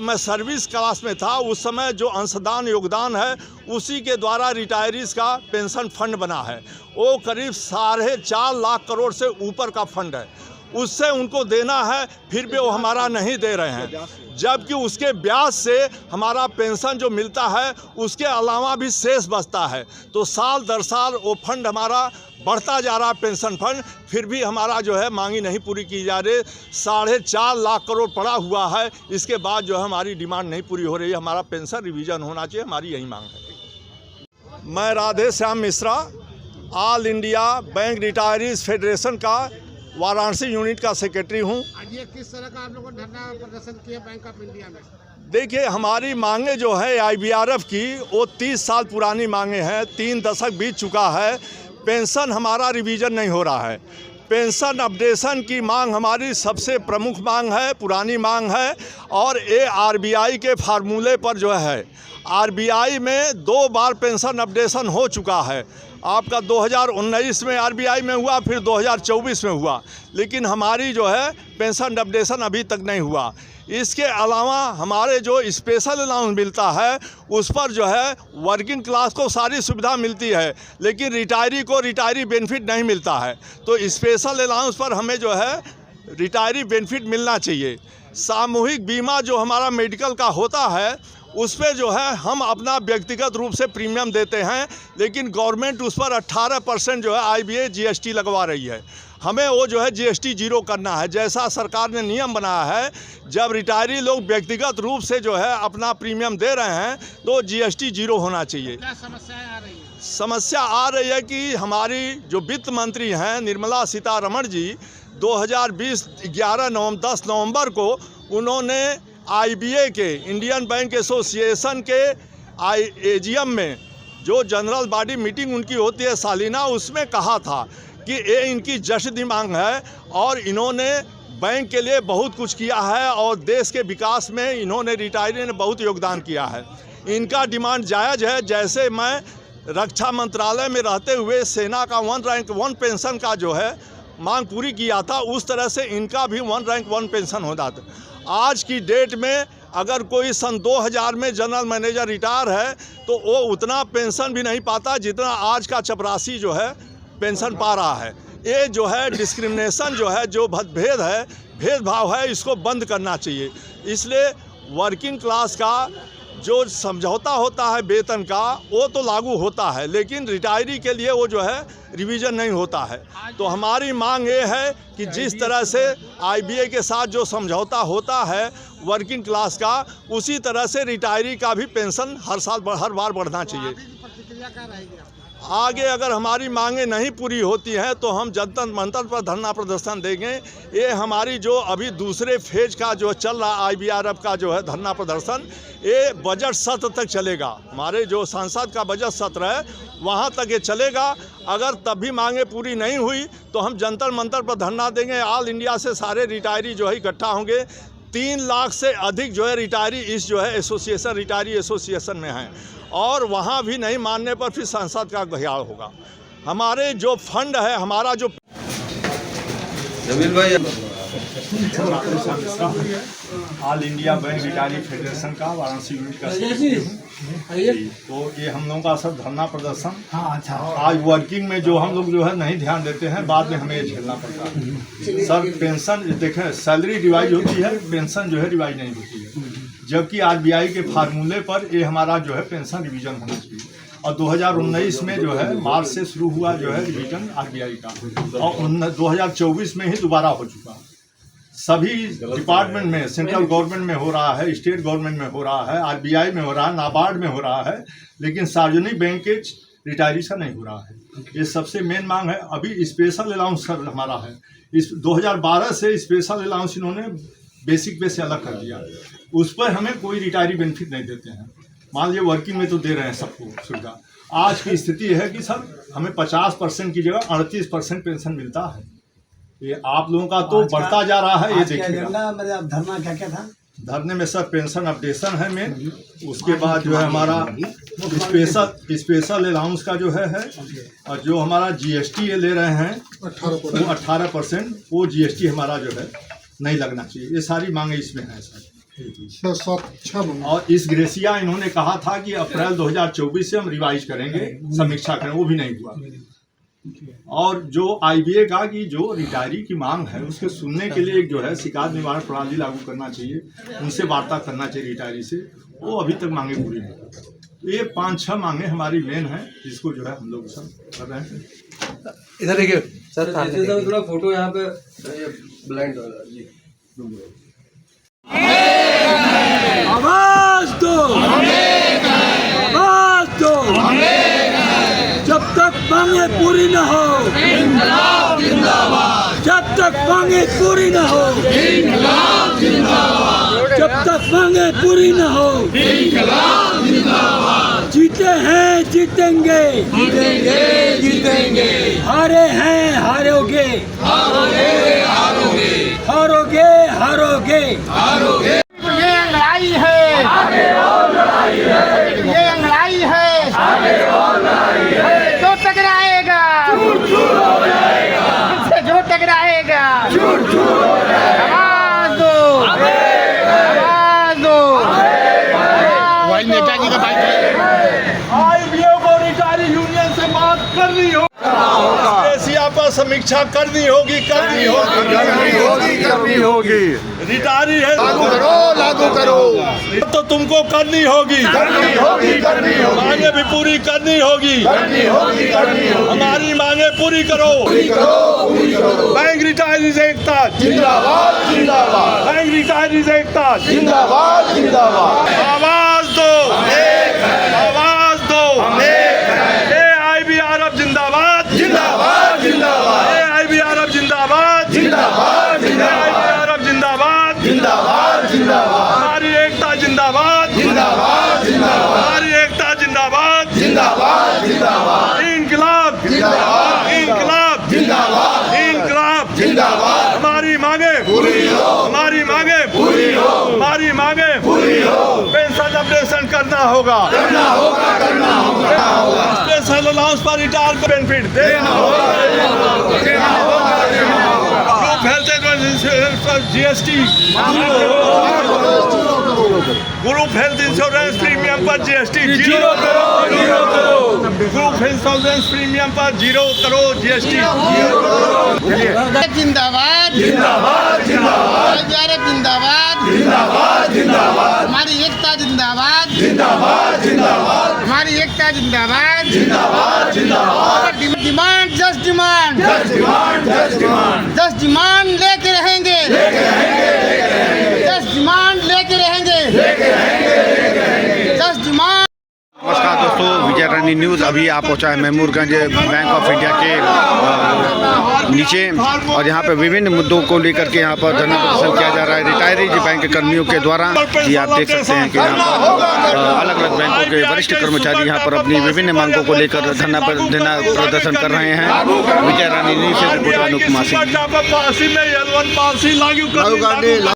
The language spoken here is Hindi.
मैं सर्विस क्लास में था उस समय जो अंशदान योगदान है उसी के द्वारा रिटायरीज का पेंशन फंड बना है। वो करीब 4.5 लाख करोड़ से ऊपर का फंड है, उससे उनको देना है, फिर भी वो हमारा नहीं दे रहे हैं। जबकि उसके ब्याज से हमारा पेंशन जो मिलता है उसके अलावा भी शेष बचता है। तो साल दर साल वो फंड हमारा बढ़ता जा रहा है पेंशन फंड, फिर भी हमारा जो है मांगी नहीं पूरी की जा रही। 4.5 लाख करोड़ पड़ा हुआ है, इसके बाद जो है हमारी डिमांड नहीं पूरी हो रही है। हमारा पेंशन रिवीजन होना चाहिए, हमारी यही मांग है। मैं Radhe Shyam Mishra, all India bank retirees federation का वाराणसी यूनिट का सेक्रेटरी हूँ। आज ये किस तरह का आप लोगों ने धरना प्रदर्शन किया बैंक ऑफ इंडिया में? देखिए, हमारी मांगे जो है IBRF की वो 30 साल पुरानी मांगे हैं, 3 दशक बीत चुका है। पेंशन हमारा रिवीजन नहीं हो रहा है। पेंशन अपडेशन की मांग हमारी सबसे प्रमुख मांग है, पुरानी मांग है। और ये RBI के फार्मूले पर जो है, RBI में 2 बार पेंशन अपडेशन हो चुका है। आपका 2019 में RBI में हुआ, फिर 2024 में हुआ, लेकिन हमारी जो है पेंशन अपडेशन अभी तक नहीं हुआ। इसके अलावा हमारे जो स्पेशल अलाउंस मिलता है उस पर जो है वर्किंग क्लास को सारी सुविधा मिलती है, लेकिन रिटायरी को रिटायरी बेनिफिट नहीं मिलता है। तो स्पेशल अलाउंस पर हमें जो है रिटायरी बेनिफिट मिलना चाहिए। सामूहिक बीमा जो हमारा मेडिकल का होता है उस पर जो है हम अपना व्यक्तिगत रूप से प्रीमियम देते हैं, लेकिन गवर्नमेंट उस पर 18% जो है IBA GST लगवा रही है। हमें वो जो है GST जीरो करना है, जैसा सरकार ने नियम बनाया है। जब रिटायरी लोग व्यक्तिगत रूप से जो है अपना प्रीमियम दे रहे हैं तो GST जीरो होना चाहिए। क्या समस्याएं आ रही हैं? समस्या आ रही है कि हमारी जो वित्त मंत्री हैं निर्मला सीतारमण जी, 2020 10 नवंबर को उन्होंने IBA के इंडियन बैंक एसोसिएशन के AGM में जो जनरल बॉडी मीटिंग उनकी होती है सालिना, उसमें कहा था कि ये इनकी जश्न मांग है और इन्होंने बैंक के लिए बहुत कुछ किया है और देश के विकास में इन्होंने रिटायरी ने बहुत योगदान किया है। इनका डिमांड जायज़ है। जैसे मैं रक्षा मंत्रालय में रहते हुए सेना का 1 रैंक 1 पेंशन का जो है मांग पूरी किया था, उस तरह से इनका भी 1 रैंक 1 पेंशन होता था। आज की डेट में अगर कोई सन 2000 में जनरल मैनेजर रिटायर है तो वो उतना पेंशन भी नहीं पाता जितना आज का चपरासी जो है पेंशन पा रहा है। ये जो है डिस्क्रिमिनेशन जो है, जो भेद है, भेदभाव है, इसको बंद करना चाहिए। इसलिए वर्किंग क्लास का जो समझौता होता है वेतन का वो तो लागू होता है, लेकिन रिटायरी के लिए वो जो है रिवीजन नहीं होता है। तो हमारी मांग ये है कि जिस तरह से IBA के साथ जो समझौता होता है वर्किंग क्लास का, उसी तरह से रिटायरी का भी पेंशन हर बार बढ़ना चाहिए। प्रतिक्रिया क्या रहेगी? आगे अगर हमारी मांगें नहीं पूरी होती हैं तो हम जनता मंत्र पर धरना प्रदर्शन देंगे। ये हमारी जो अभी दूसरे फेज का जो चल रहा IBRF का जो है धरना प्रदर्शन, ये बजट सत्र तक चलेगा। हमारे जो संसद का बजट सत्र है वहाँ तक ये चलेगा। अगर तब भी मांगें पूरी नहीं हुई तो हम जंतर मंतर पर धरना देंगे। ऑल इंडिया से सारे रिटायरी जो है इकट्ठा होंगे। 3 लाख से अधिक जो है रिटायरी इस जो है एसोसिएशन रिटायरी एसोसिएशन में हैं, और वहाँ भी नहीं मानने पर फिर संसद का घेराव होगा। हमारे जो फंड है, हमारा जो जमील भाई all India bank retiree federation का वाराणसी यूनिट का तो ये हम लोगों का सब धरना प्रदर्शन आज वर्किंग में जो हम लोग जो है नहीं ध्यान देते हैं, बाद में हमें झेलना पड़ता है। सर पेंशन देखें, सैलरी रिवाइज होती है, पेंशन जो है रिवाइज नहीं होती है, जबकि RBI के फार्मूले पर ये हमारा जो है पेंशन रिवीजन होना चाहिए। और 2019 में जो है मार्च से शुरू हुआ जो है रिवीजन RBI का, और 2024 में ही दोबारा हो चुका। सभी डिपार्टमेंट में, सेंट्रल गवर्नमेंट में हो रहा है, स्टेट गवर्नमेंट में हो रहा है, RBI में हो रहा है, नाबार्ड में हो रहा है, लेकिन सार्वजनिक बैंकेज रिटायरी का नहीं हो रहा है। ये सबसे मेन मांग है। अभी स्पेशल अलाउंस हमारा है, इस 2012 से स्पेशल अलाउंस इन्होंने बेसिक पे से अलग कर दिया, उस पर हमें कोई रिटायरी बेनिफिट नहीं देते हैं। मान लीजिए वर्किंग में तो दे रहे हैं सबको सुविधा। आज की स्थिति है कि सर हमें 50% की जगह 38% पेंशन मिलता है। ये आप लोगों का तो बढ़ता जा रहा है। ये देखिए धरना क्या क्या था? धरने में सर पेंशन अपडेशन है मेन, उसके बाद जो है हमारा स्पेशल अलाउंस का जो है और जो हमारा GST ये ले रहे हैं वो 18%, वो GST हमारा जो है नहीं लगना चाहिए। ये सारी मांगे इसमें हैं सर। 6 मांगे। और इस ग्रेसिया इन्होंने कहा था कि अप्रैल 2024 से हम रिवाइज करेंगे, समीक्षा करें, वो भी नहीं हुआ। और जो आईबीए का कि जो रिटायरी की मांग है उसके सुनने के लिए एक जो है शिकायत निवारण प्रणाली लागू करना चाहिए, उनसे वार्ता करना चाहिए रिटायरी से, वो अभी तक मांगे पूरी नहीं। ये 5-6 मांगे हमारी मेन है, जिसको जो है हम लोग सब कर रहे हैं। इधर देखिए सर थोड़ा फोटो यहाँ पे ब्लाइंड वाला जी। आवाज दो, आवाज दो, जब तक मांगे पूरी न हो, इंकलाब जिंदाबाद, जब तक मांगे पूरी न हो, इंकलाब जिंदाबाद, जब तक मांगे पूरी न हो, इंकलाब जिंदाबाद, जीते हैं जीतेंगे, जीतेंगे जीतेंगे, हारे हैं हारोगे, हारोगे हारोगे, हारोगे हारोगे, हारोगे। ये लड़ाई है, आगे और लड़ाई है, ये लड़ाई है, आगे और लड़ाई है, जो टकराएगा चूर चूर हो जाएगा, इससे जो टकराएगा चूर चूर हो जाएगा। आवाज दो, आवाज दो, वही नेताजी का बाइक है। आईबीओ को रिटायरी यूनियन से बात करनी होगी, एशिया पर समीक्षा करनी होगी, करनी होगी, करनी होगी। रिटायरी है, लागू करो, लागू करो, तो तुमको करनी होगी, करनी होगी, करनी होगी, मांगे भी पूरी करनी होगी, करनी होगी, करनी होगी, हमारी मांगे पूरी करो। पूरी करो, पूरी करो। बैंक रिटायरीज एकता, जिंदाबाद, जिंदाबाद, बैंक रिटायरीज एकता, जिंदाबाद, जिंदाबाद। आवाज दो, आवाज दो, AIBRF जिंदाबाद, जिंदाबाद, जिंदाबाद, AIBRF जिंदाबाद, जिंदाबाद, जिंदाबाद, AIBRF जिंदाबाद, जिंदाबाद, जिंदाबाद, हमारी एकता जिंदाबाद, जिंदाबाद, जिंदाबाद, हमारी एकता जिंदाबाद, जिंदाबाद, जिंदाबाद, इंकलाब जिंदाबाद, इंकलाब जिंदाबाद, इंकलाब जिंदाबाद, हमारी मांगे पूरी हो, हमारी मांगे पूरी हो, हमारी मांगे पूरी हो, पेंशन अपडेशन करना होगा, करना होगा, करना होगा, स्पेशल अलाउंस पर रिटायर को बेनिफिट देना होगा, ग्रुप हेल्थ इंश्योरेंस पर GST, group health insurance premium पर GST जीरो करो, ग्रुप इंश्योरेंस प्रीमियम पर 0 करो GST। जिंदाबाद, जिंदाबाद जिंदाबाद आईबीआरएफ जिंदाबाद, जिंदाबाद जिंदाबाद हमारी एकता जिंदाबाद, जिंदाबाद जिंदाबाद हमारी एकता जिंदाबाद, जिंदाबाद जिंदाबाद demand just demand, just demand just demand just demand लेके रहेंगे, जस्ट डिमांड लेके रहेंगे, जस्ट डिमांड। नमस्कार दोस्तों, विजय रानी न्यूज़ अभी आप पहुंचा है महमूदगंज बैंक ऑफ इंडिया के नीचे, और यहाँ पे विभिन्न मुद्दों को लेकर के यहाँ पर धरना प्रदर्शन किया जा रहा है रिटायरी बैंक कर्मियों के द्वारा। जी आप देख सकते हैं कि यहाँ पर अलग अलग बैंकों के वरिष्ठ कर्मचारी यहाँ पर अपनी विभिन्न मांगों को लेकर धरना प्रदर्शन कर रहे हैं। विजय रानी न्यूज़ से रिपोर्टर अनुप कुमार सिंह। लागू करने